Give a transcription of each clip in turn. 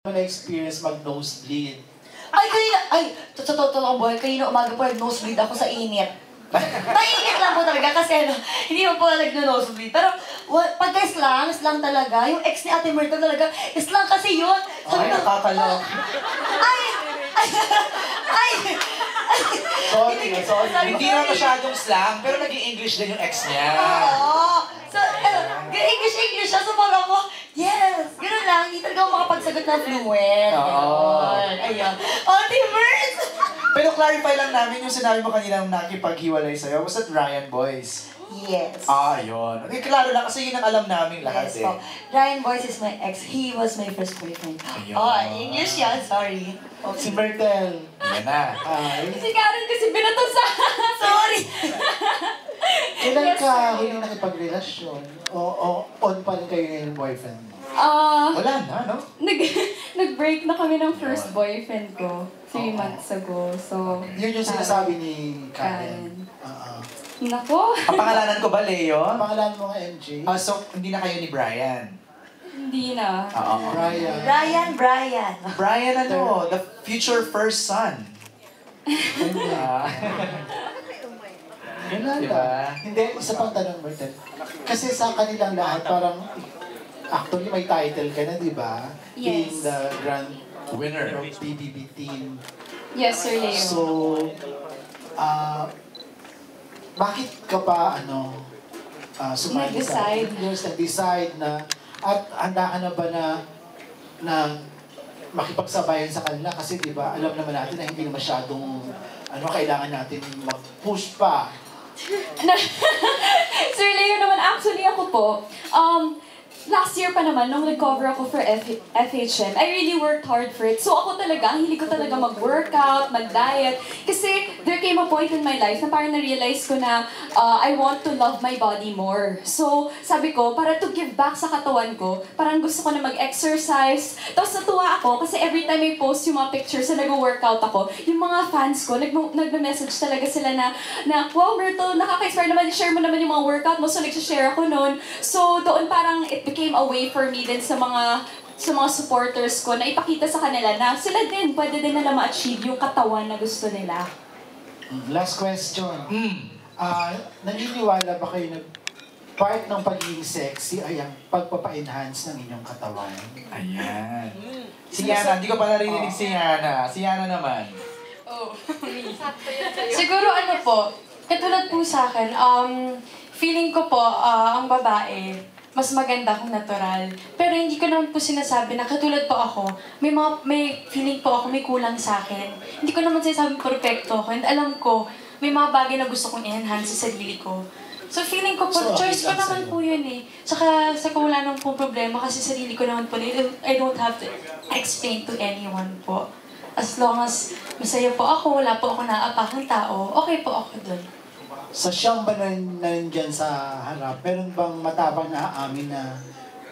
na-experience mag-nosebleed. Totoo boy, kanina umaga po nag-nosebleed ako sa init. Mainit lang po talaga kasi hindi mo po nag-nosebleed. Pero pag slang talaga, yung ex ni Ate Myrtle talaga, slang kasi yun. Ay, nakakalok. Sorry. Hindi na masyadong slang, pero naging English din yung ex niya. Oo. So, English siya. So, parang ako, yes! Gano'n lang. Hindi talaga ako makapagsagot na fluent. Oo. Ayun. Ate Myrtle! Pero clarify lang namin yung sinabi mo kanina nung nakipaghiwalay sa'yo. Was that Ryan Boyce? Yes. Yun. Okay, klaro lang kasi yun ang alam namin lahat Yes po. Ryan Boyce is my ex. He was my first boyfriend. Ayun. English yan. Sorry. Si Myrtle. Yan na. Si Karen kasi binato sa... Sorry. Kailan ka huling nakipagrelasyon? O on pa rin kayo yung boyfriend mo? Wala na, no? Nag-break na kami ng first boyfriend ko 3 months ago. So, Yun yung sinasabi ni Karen. Nako, Kapangalanan ko ba, Leo? Ang pangalan mo nga, MJ? So, hindi na kayo ni Brian? hindi na. Oo. Brian. Brian ano? The future first son. Yun lang. Diba? Hindi, isa pang tanong, Myrtle. Kasi sa kanilang lahat, parang actually may title ka na, di ba? Yes. Being the grand Winner. BBB team. Yes, Sir Leo. So, bakit ka pa, sumali Nag-decide. Nag-decide na, at handa ka na ba na makipagsabayan sa kanila? Kasi di ba, alam naman natin na hindi na masyadong, kailangan natin mag-push pa. Sir Leo naman, actually ako po, last year pa naman, nung nag-cover ako for FHM, I really worked hard for it. So ako talaga, hilig ko talaga mag-workout, mag-diet. Kasi there came a point in my life na parang na-realize ko na I want to love my body more. So sabi ko, para to give back sa katawan ko, parang gusto ko na mag-exercise. Tapos natuwa ako kasi every time I post yung mga pictures na nag-workout ako, yung mga fans ko, nagme-message talaga sila na wow, Myrtle, nakaka-inspire naman, share mo naman yung mga workout mo. So nag-share ako noon. So doon parang it became a way for me din sa mga supporters ko na ipakita sa kanila na sila din, pwede din nila ma-achieve yung katawan na gusto nila. Last question. Naniniwala ba kayo na part ng pagiging sexy ay ang pagpapa-enhance ng inyong katawan? Ayan. Si Yana, hindi ko pa narinig si Yana. Si Yana naman. Siguro po, katulad po sa akin, feeling ko po, ang babae, mas maganda kung natural. Pero hindi ko naman po sinasabi na katulad po ako, may feeling po ako may kulang sa akin. Hindi ko naman sinasabing perfecto ako. And alam ko, may mga bagay na gusto kong i-enhance sa sarili ko. So feeling ko po, choice ko naman po yun eh. Saka wala naman po problema kasi sarili ko naman po. I don't have to explain to anyone po. As long as masaya po ako, wala po ako naapakang tao, okay po ako dun. Sa siyang ba nandiyan sa harap, meron bang matabang na aamin na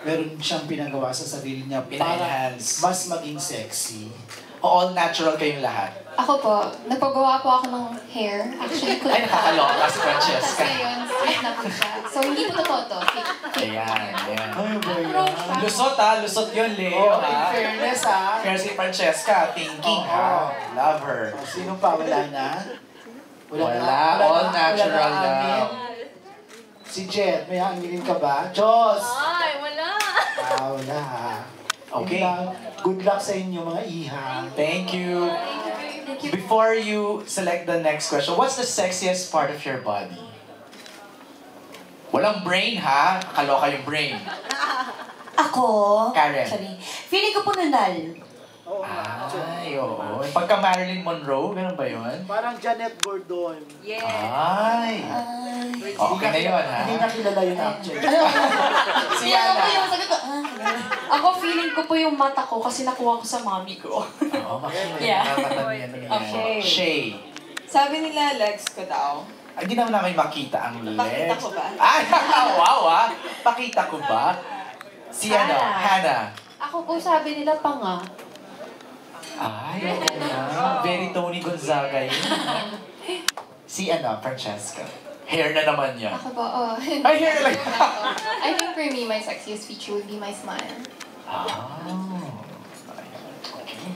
meron siyang pinagawa sa sarili niya para Enhance. mas maging sexy? All natural kayong lahat. Ako po, nagpagawa po ako ng hair. Actually, Ay, nakakaloka si Francesca. Kasi yun, straight na po siya. So, hindi po totoo to. Ayan. Ay, boy. Lusot yun, Leo, In fairness, Pero si Francesca, thinking, Love her. Sino pa? Wala na? Wala. All natural aamin. daw. Si Jet, may aaminin ka ba? Diyos! Ay, wala. Wala. Okay. Good luck sa inyo, mga iha. Thank you. Before you select the next question, what's the sexiest part of your body? Walang brain, ha? Kaloka yung brain. Ako? Karen. Sorry. Feeling ko po nunal. Ay, oo. Pagka Marilyn Monroe, ganun ba yun? Parang Janet Gordon. Ay. Okay na yun, ha? Hindi na kilala yun actually. Si Kaya ako Yana. yung sagot ko, Ako feeling ko po yung mata ko kasi nakuha ko sa mommy ko. Oo, Yeah. Okay. Shay. Sabi nila, legs ko daw. Ay, hindi naman namin makita ang legs. Pakita ko ba? Ay, wow, Pakita ko ba? Si Hannah. Ako po sabi nila panga. Ay, oo na. Very Tony Gonzaga yun. Si Francesca. Hair na naman niya. Ako po, Ay, hair lang. I think for me, my sexiest feature would be my smile.